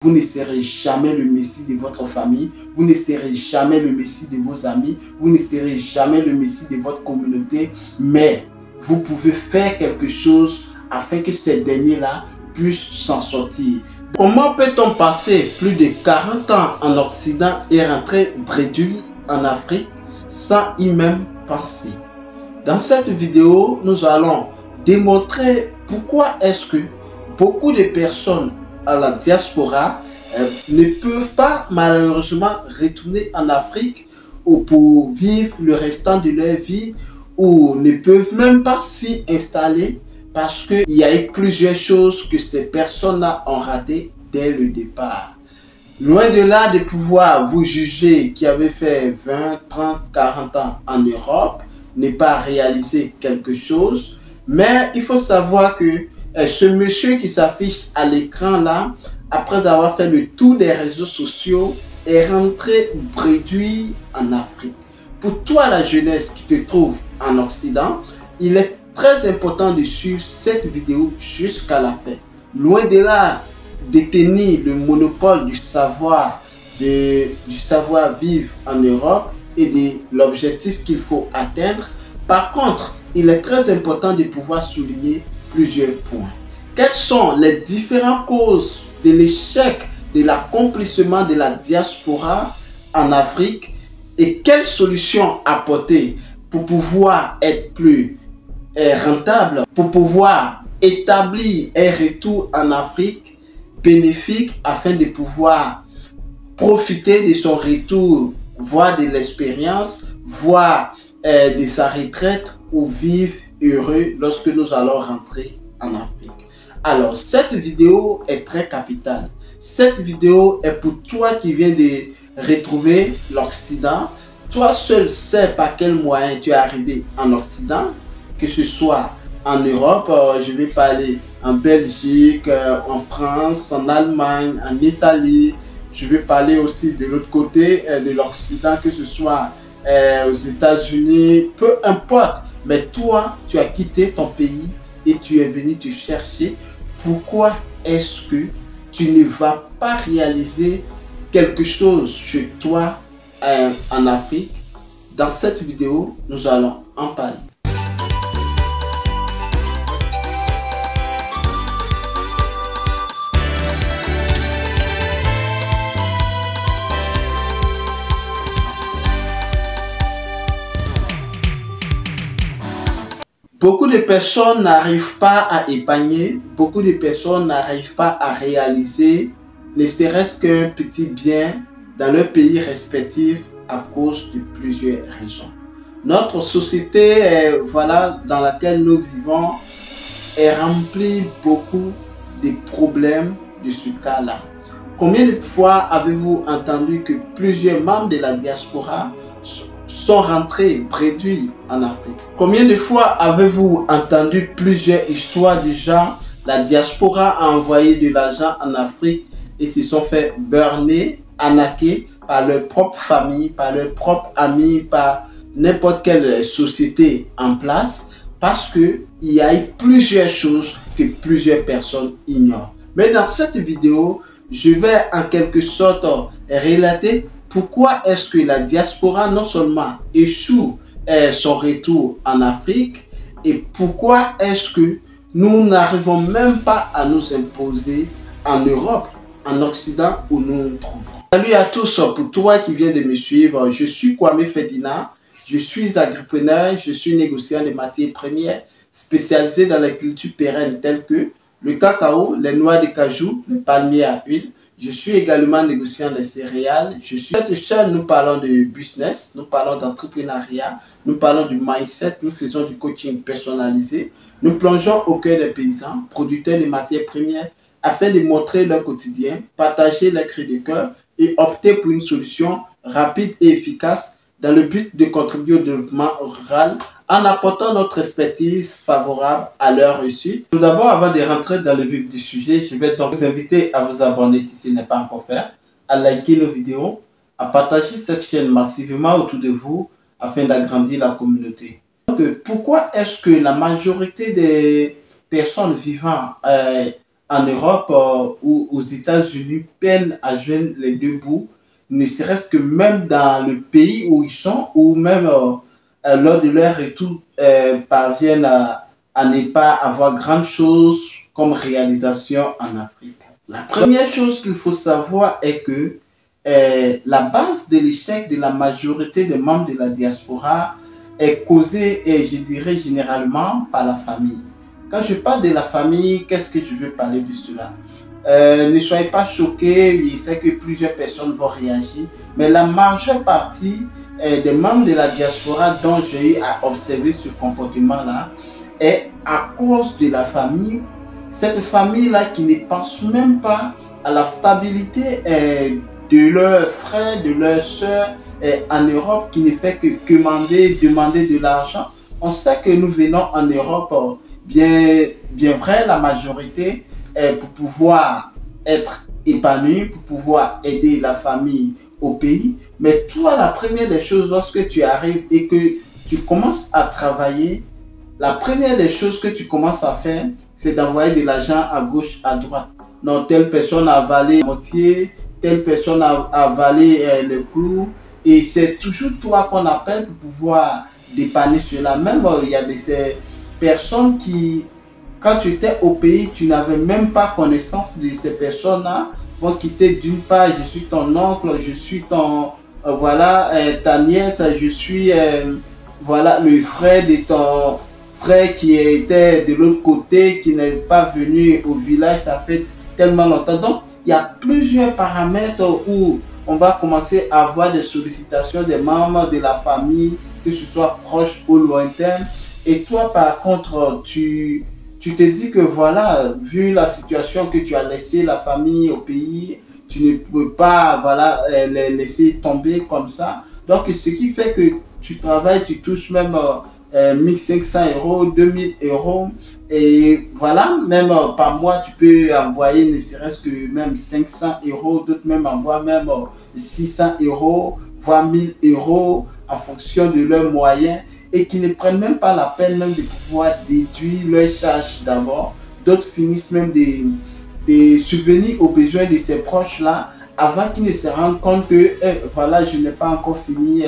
Vous ne serez jamais le Messie de votre famille, vous ne serez jamais le Messie de vos amis, vous ne serez jamais le Messie de votre communauté, mais vous pouvez faire quelque chose afin que ces derniers-là puissent s'en sortir. Comment peut-on passer plus de 40 ans en Occident et rentrer bredouille en Afrique sans y même penser? Dans cette vidéo, nous allons démontrer pourquoi est-ce que beaucoup de personnes à la diaspora ne peuvent pas malheureusement retourner en Afrique ou pour vivre le restant de leur vie, ou ne peuvent même pas s'y installer parce qu'il y a eu plusieurs choses que ces personnes-là ont ratées dès le départ. Loin de là de pouvoir vous juger qui avez fait 20, 30, 40 ans en Europe, n'est pas réalisé quelque chose, mais il faut savoir que ce monsieur qui s'affiche à l'écran là, après avoir fait le tour des réseaux sociaux, est rentré bredouille en Afrique. Pour toi la jeunesse qui te trouve en Occident, il est très important de suivre cette vidéo jusqu'à la fin. Loin de là de tenir le monopole du savoir, du savoir-vivre en Europe et de l'objectif qu'il faut atteindre. Par contre, il est très important de pouvoir souligner plusieurs points. Quelles sont les différentes causes de l'échec de l'accomplissement de la diaspora en Afrique et quelles solutions apporter pour pouvoir être plus rentable, pour pouvoir établir un retour en Afrique bénéfique afin de pouvoir profiter de son retour, voire de l'expérience, voire de sa retraite ou vivre heureux lorsque nous allons rentrer en Afrique. Alors, cette vidéo est très capitale. Cette vidéo est pour toi qui viens de retrouver l'Occident. Toi seul sais par quel moyen tu es arrivé en Occident, que ce soit en Europe, je vais parler en Belgique, en France, en Allemagne, en Italie. Je vais parler aussi de l'autre côté de l'Occident, que ce soit aux États-Unis, peu importe. Mais toi, tu as quitté ton pays et tu es venu te chercher. Pourquoi est-ce que tu ne vas pas réaliser quelque chose chez toi en Afrique? Dans cette vidéo, nous allons en parler. Beaucoup de personnes n'arrivent pas à épargner, beaucoup de personnes n'arrivent pas à réaliser ne serait-ce qu'un petit bien dans leur pays respectif à cause de plusieurs raisons. Notre société, dans laquelle nous vivons, est remplie beaucoup de problèmes de ce cas-là. Combien de fois avez-vous entendu que plusieurs membres de la diaspora sont rentrés bredouilles en Afrique? Combien de fois avez-vous entendu plusieurs histoires du genre la diaspora a envoyé de l'argent en Afrique et se sont fait burner, arnaquer par leur propre famille, par leurs propres amis, par n'importe quelle société en place parce qu'il y a eu plusieurs choses que plusieurs personnes ignorent. Mais dans cette vidéo, je vais en quelque sorte relater pourquoi est-ce que la diaspora non seulement échoue son retour en Afrique et pourquoi est-ce que nous n'arrivons même pas à nous imposer en Europe, en Occident où nous nous trouvons. Salut à tous, pour toi qui viens de me suivre, je suis Kwame Ferdinand, je suis agripreneur, je suis négociant de matières premières spécialisé dans les cultures pérennes telles que le cacao, les noix de cajou, le palmier à huile. Je suis également négociant de céréales. Cette chaîne, nous parlons de business, nous parlons d'entrepreneuriat, nous parlons du mindset, nous faisons du coaching personnalisé. Nous plongeons au cœur des paysans, producteurs de matières premières, afin de montrer leur quotidien, partager leurs cris de cœur et opter pour une solution rapide et efficace dans le but de contribuer au développement rural en apportant notre expertise favorable à leur réussite. Tout d'abord, avant de rentrer dans le vif du sujet, je vais donc vous inviter à vous abonner si ce n'est pas encore fait, à liker nos vidéos, à partager cette chaîne massivement autour de vous afin d'agrandir la communauté. Donc, pourquoi est-ce que la majorité des personnes vivant en Europe ou aux États-Unis peinent à joindre les deux bouts, ne serait-ce que même dans le pays où ils sont, ou même lors de leur retour, parviennent à ne pas avoir grand chose comme réalisation en Afrique. La première chose qu'il faut savoir est que la base de l'échec de la majorité des membres de la diaspora est causée, et je dirais généralement, par la famille. Quand je parle de la famille, qu'est-ce que je veux parler de cela? Ne soyez pas choqués, je sais que plusieurs personnes vont réagir, mais la majeure partie des membres de la diaspora dont j'ai eu à observer ce comportement-là est à cause de la famille. Cette famille-là qui ne pense même pas à la stabilité de leurs frères, de leurs sœurs en Europe, qui ne fait que demander de l'argent. On sait que nous venons en Europe, bien vrai, la majorité, pour pouvoir être épanoui, pour pouvoir aider la famille au pays. Mais toi, la première des choses, lorsque tu arrives et que tu commences à travailler, la première des choses que tu commences à faire, c'est d'envoyer de l'argent à gauche, à droite. Non, telle personne a avalé la moitié, telle personne a avalé le clou. Et c'est toujours toi qu'on appelle pour pouvoir dépanner cela. Même il y a ces personnes qui, quand tu étais au pays, tu n'avais même pas connaissance de ces personnes-là. Vont quitter d'une part, je suis ton oncle, je suis ton, voilà, ta nièce, je suis, voilà, le frère de ton frère qui était de l'autre côté, qui n'est pas venu au village, ça fait tellement longtemps. Donc, il y a plusieurs paramètres où on va commencer à avoir des sollicitations des membres de la famille, que ce soit proche ou lointain. Et toi, par contre, tu te dis que voilà, vu la situation que tu as laissé la famille au pays, tu ne peux pas voilà, les laisser tomber comme ça. Donc, ce qui fait que tu travailles, tu touches même 1500 euros, 2000 euros. Et voilà, même par mois, tu peux envoyer ne serait-ce que même 500 euros, d'autres même envoient même 600 euros, voire 1000 euros en fonction de leurs moyens, et qui ne prennent même pas la peine même de pouvoir déduire leurs charges d'abord. D'autres finissent même de subvenir aux besoins de ces proches-là avant qu'ils ne se rendent compte que voilà, je n'ai pas encore fini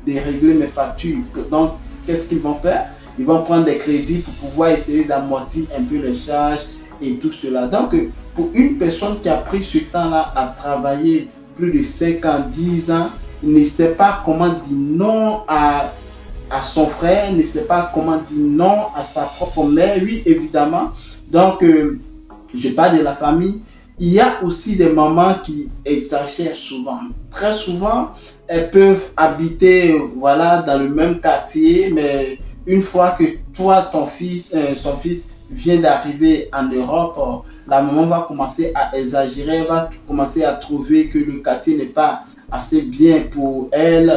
de régler mes factures. Donc, qu'est-ce qu'ils vont faire? Ils vont prendre des crédits pour pouvoir essayer d'amortir un peu les charges et tout cela. Donc, pour une personne qui a pris ce temps-là à travailler plus de 5 ans, 10 ans, il ne sait pas comment dire non à son frère, ne sait pas comment dire non à sa propre mère. Oui, évidemment. Donc, je parle de la famille. Il y a aussi des mamans qui exagèrent souvent. Très souvent, elles peuvent habiter voilà, dans le même quartier, mais une fois que toi, ton fils, son fils vient d'arriver en Europe, la maman va commencer à exagérer, va commencer à trouver que le quartier n'est pas assez bien pour elle,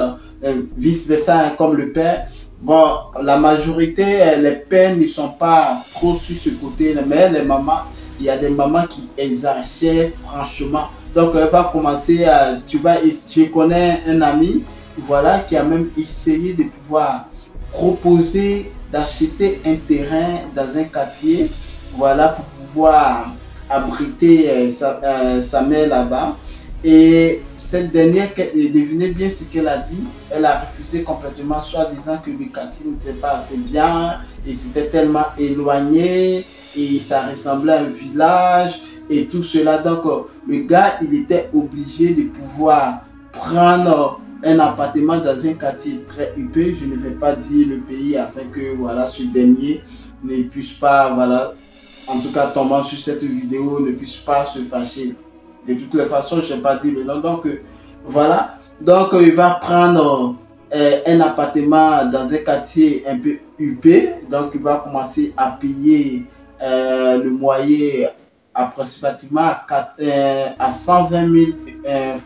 vice-versa, comme le père. Bon, la majorité, les pères ne sont pas trop sur ce côté, mais les mamans, il y a des mamans qui exagèrent franchement. Donc, elle va commencer à, je connais un ami, voilà, qui a même essayé de pouvoir proposer d'acheter un terrain dans un quartier, voilà, pour pouvoir abriter sa mère là-bas. Et cette dernière, devinez bien ce qu'elle a dit. Elle a refusé complètement, soit disant que le quartier n'était pas assez bien et c'était tellement éloigné et ça ressemblait à un village et tout cela. Donc, le gars, il était obligé de pouvoir prendre un appartement dans un quartier très huppé. Je ne vais pas dire le pays afin que voilà, ce dernier ne puisse pas, voilà, en tout cas tombant sur cette vidéo, ne puisse pas se fâcher. De toutes les façons, je n'ai pas dit le nom. Donc, voilà. Donc, il va prendre un appartement dans un quartier un peu huppé. Donc, il va commencer à payer le moyen approximativement à 120 000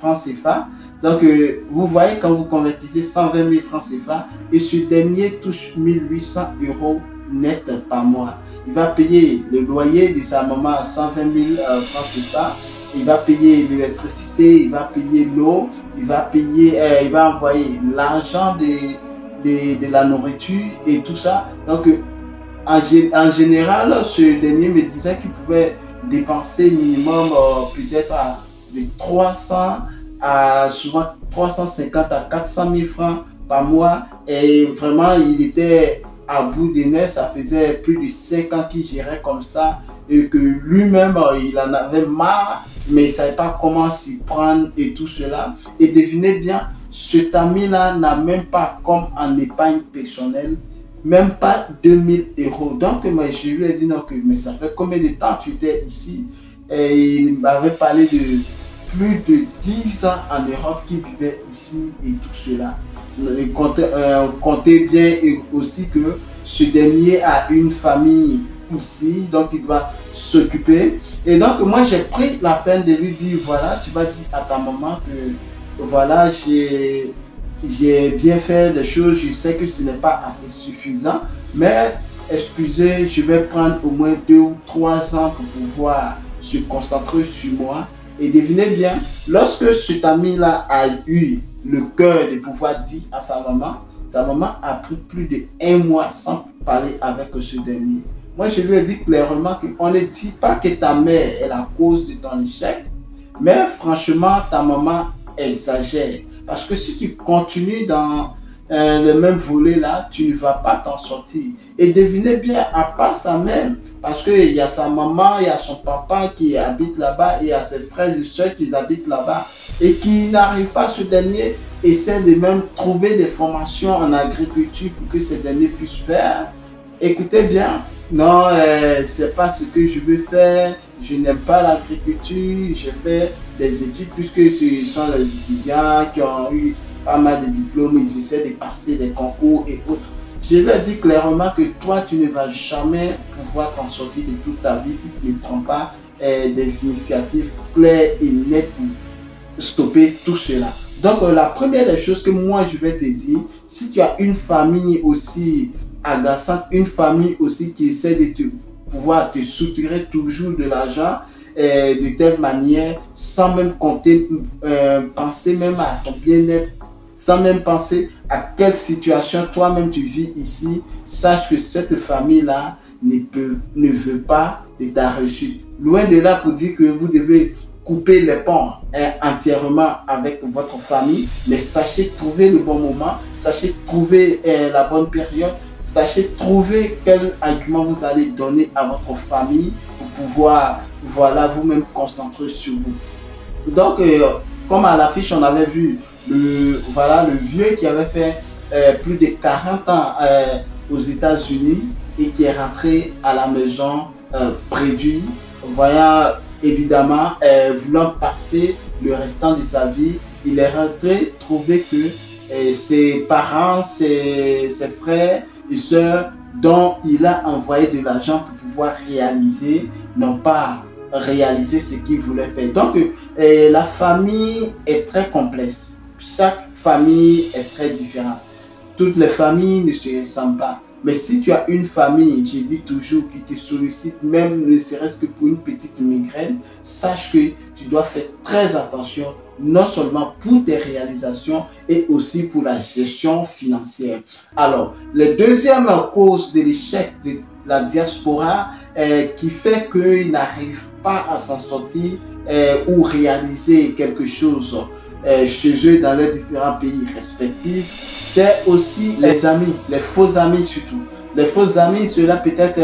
francs CFA. Donc, vous voyez, quand vous convertissez 120 000 francs CFA, et ce dernier touche 1800 euros net par mois. Il va payer le loyer de sa maman à 120 000 francs CFA. Il va payer l'électricité, il va payer l'eau, il va payer, il va envoyer l'argent de la nourriture et tout ça. Donc, en général, ce dernier me disait qu'il pouvait dépenser minimum peut-être de 300 à souvent 350 à 400 000 francs par mois. Et vraiment, il était à bout de nerfs. Ça faisait plus de 5 ans qu'il gérait comme ça. Et que lui-même, il en avait marre, mais il ne savait pas comment s'y prendre et tout cela. Et devinez bien, cet ami-là n'a même pas, comme en épargne personnelle, même pas 2000 euros. Donc, moi, je lui ai dit, non, mais ça fait combien de temps tu étais ici? Et il m'avait parlé de plus de 10 ans en Europe qui vivait ici et tout cela. Comptez bien aussi que ce dernier a une famille ici, donc il doit s'occuper. Et donc, moi, j'ai pris la peine de lui dire, voilà, tu vas dire à ta maman que, voilà, j'ai bien fait des choses, je sais que ce n'est pas assez suffisant, mais excusez, je vais prendre au moins 2 ou 3 ans pour pouvoir se concentrer sur moi. Et devinez bien, lorsque cet ami-là a eu le cœur de pouvoir dire à sa maman a pris plus de 1 mois sans parler avec ce dernier. Moi, je lui ai dit clairement qu'on ne dit pas que ta mère est la cause de ton échec, mais franchement, ta maman exagère. Parce que si tu continues dans le même volet là, tu ne vas pas t'en sortir. Et devinez bien, à part sa mère, parce qu'il y a sa maman, il y a son papa qui habite là-bas, et il y a ses frères et soeurs qui habitent là-bas, et qui n'arrivent pas, ce dernier essaie de même trouver des formations en agriculture pour que ce dernier puisse faire. Écoutez bien, non, c'est pas ce que je veux faire, je n'aime pas l'agriculture, je fais des études puisque ce sont les étudiants qui ont eu pas mal de diplômes, ils essaient de passer des concours et autres. Je lui ai dit clairement que toi, tu ne vas jamais pouvoir t'en sortir de toute ta vie si tu ne prends pas des initiatives claires et nettes pour stopper tout cela. Donc, la première des choses que moi, je vais te dire, si tu as une famille aussi agaçante, une famille aussi qui essaie de pouvoir te soutirer toujours de l'argent de telle manière, sans même compter, penser même à ton bien-être, sans même penser à quelle situation toi-même tu vis ici, sache que cette famille-là ne veut pas de ta réussite. Loin de là pour dire que vous devez couper les ponts entièrement avec votre famille, mais sachez trouver le bon moment, sachez trouver la bonne période, sachez trouver quel argument vous allez donner à votre famille pour pouvoir, voilà, vous-même concentrer sur vous. Donc, comme à l'affiche, on avait vu voilà, le vieux qui avait fait plus de 40 ans aux États-Unis et qui est rentré à la maison préduit, voyant évidemment voulant passer le restant de sa vie. Il est rentré trouver que ses parents, ses frères et sœurs dont il a envoyé de l'argent pour pouvoir réaliser, n'ont pas réalisé ce qu'il voulait faire. Donc la famille est très complexe. Chaque famille est très différente. Toutes les familles ne se ressemblent pas. Mais si tu as une famille, je dis toujours, qui te sollicite, même ne serait-ce que pour une petite migraine, sache que tu dois faire très attention, non seulement pour tes réalisations, et aussi pour la gestion financière. Alors, la deuxième cause de l'échec de la diaspora qui fait qu'ils n'arrivent pas à s'en sortir ou réaliser quelque chose chez eux dans leurs différents pays respectifs, c'est aussi les amis, les faux amis surtout. Les faux amis, cela peut-être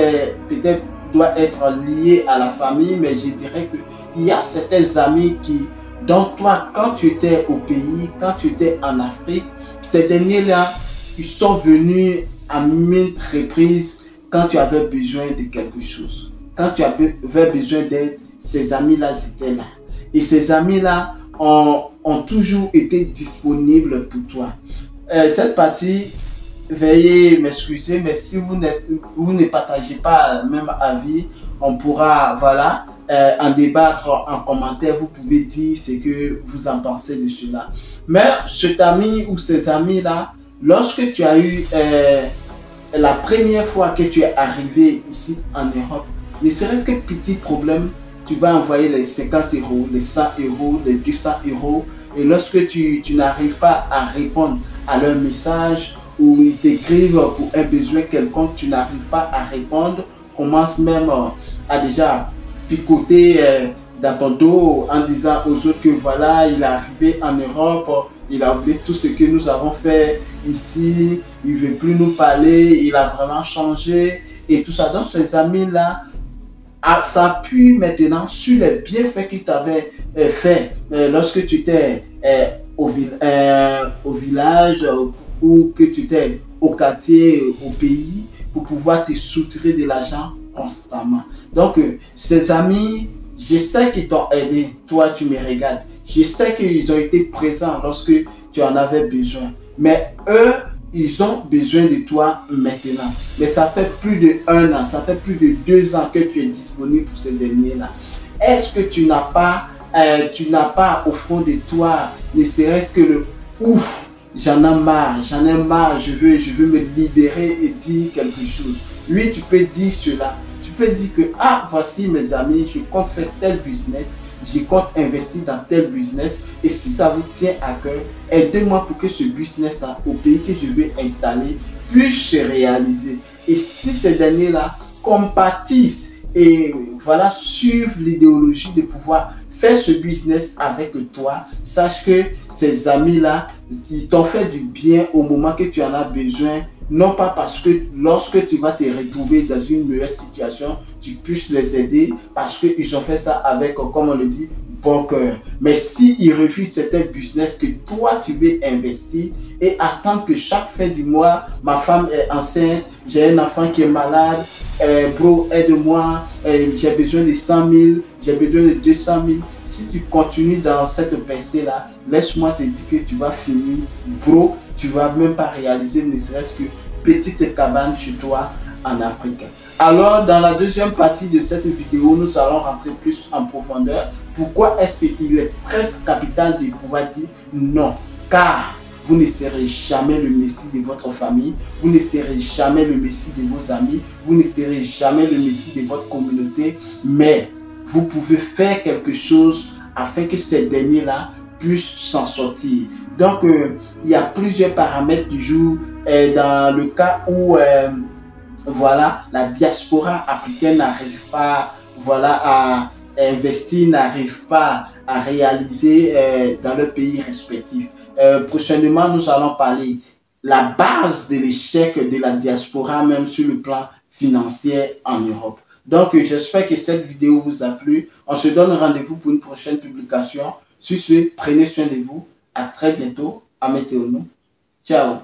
doit être lié à la famille, mais je dirais qu'il y a certains amis qui, dont toi, quand tu étais au pays, quand tu étais en Afrique, ces derniers-là, ils sont venus à maintes reprises quand tu avais besoin de quelque chose. Quand tu avais besoin d'aide, ces amis-là étaient là. Et ces amis-là ont toujours été disponibles pour toi. Cette partie, veuillez m'excuser, mais si vous ne partagez pas le même avis, on pourra, voilà, en débattre en commentaire. Vous pouvez dire ce que vous en pensez de cela. Mais cet ami ou ces amis-là, lorsque tu as eu la première fois que tu es arrivé ici en Europe, ne serait-ce que petit problème, tu vas envoyer les 50 euros, les 100 euros, les 200 euros. Et lorsque tu n'arrives pas à répondre à leur message ou ils t'écrivent pour un besoin quelconque, tu n'arrives pas à répondre, commence même à déjà picoter dans ton dos en disant aux autres que voilà, il est arrivé en Europe, il a oublié tout ce que nous avons fait ici, il ne veut plus nous parler, il a vraiment changé et tout ça. Donc ces amis-là s'appuient maintenant sur les bienfaits qu'il t'avait fait lorsque tu étais au village ou que tu étais au quartier, au pays, pour pouvoir te soutirer de l'argent constamment. Donc, ces amis, je sais qu'ils t'ont aidé. Toi, tu me regardes. Je sais qu'ils ont été présents lorsque tu en avais besoin. Mais eux, ils ont besoin de toi maintenant. Mais ça fait plus d'1 an, ça fait plus de 2 ans que tu es disponible pour ces derniers-là. Est-ce que tu n'as pas au fond de toi, ne serait-ce que le ouf, j'en ai marre, je veux me libérer et dire quelque chose. Oui, tu peux dire cela. Tu peux dire que, ah, voici mes amis, je compte faire tel business, je compte investir dans tel business. Et si ça vous tient à cœur, aidez-moi pour que ce business-là, au pays que je vais installer, puisse se réaliser. Et si ces derniers-là compatissent et voilà, suivent l'idéologie de pouvoir faire ce business avec toi, sache que ces amis-là, ils t'ont fait du bien au moment que tu en as besoin, non pas parce que lorsque tu vas te retrouver dans une meilleure situation, tu puisses les aider parce qu'ils ont fait ça avec, comme on le dit, bon cœur. Mais s'ils refusent certains business que toi tu veux investir et attendre que chaque fin du mois, ma femme est enceinte, j'ai un enfant qui est malade, bro, aide-moi, j'ai besoin de 100 000, j'ai besoin de 200 000. Si tu continues dans cette pensée-là, laisse-moi te dire que tu vas finir, bro, tu ne vas même pas réaliser ne serait-ce que petite cabane chez toi en Afrique. Alors, dans la deuxième partie de cette vidéo, nous allons rentrer plus en profondeur. Pourquoi est-ce qu'il est très capital de pouvoir dire non? Car vous ne serez jamais le messie de votre famille, vous ne serez jamais le messie de vos amis, vous ne serez jamais le messie de votre communauté, mais vous pouvez faire quelque chose afin que ces derniers-là puissent s'en sortir. Donc, il y a plusieurs paramètres du jour dans le cas où voilà, la diaspora africaine n'arrive pas voilà, à investir, n'arrive pas à réaliser dans leur pays respectif. Prochainement, nous allons parler la base de l'échec de la diaspora, même sur le plan financier en Europe. Donc, j'espère que cette vidéo vous a plu. On se donne rendez-vous pour une prochaine publication. Sur ce, prenez soin de vous. À très bientôt. À météo. Ciao.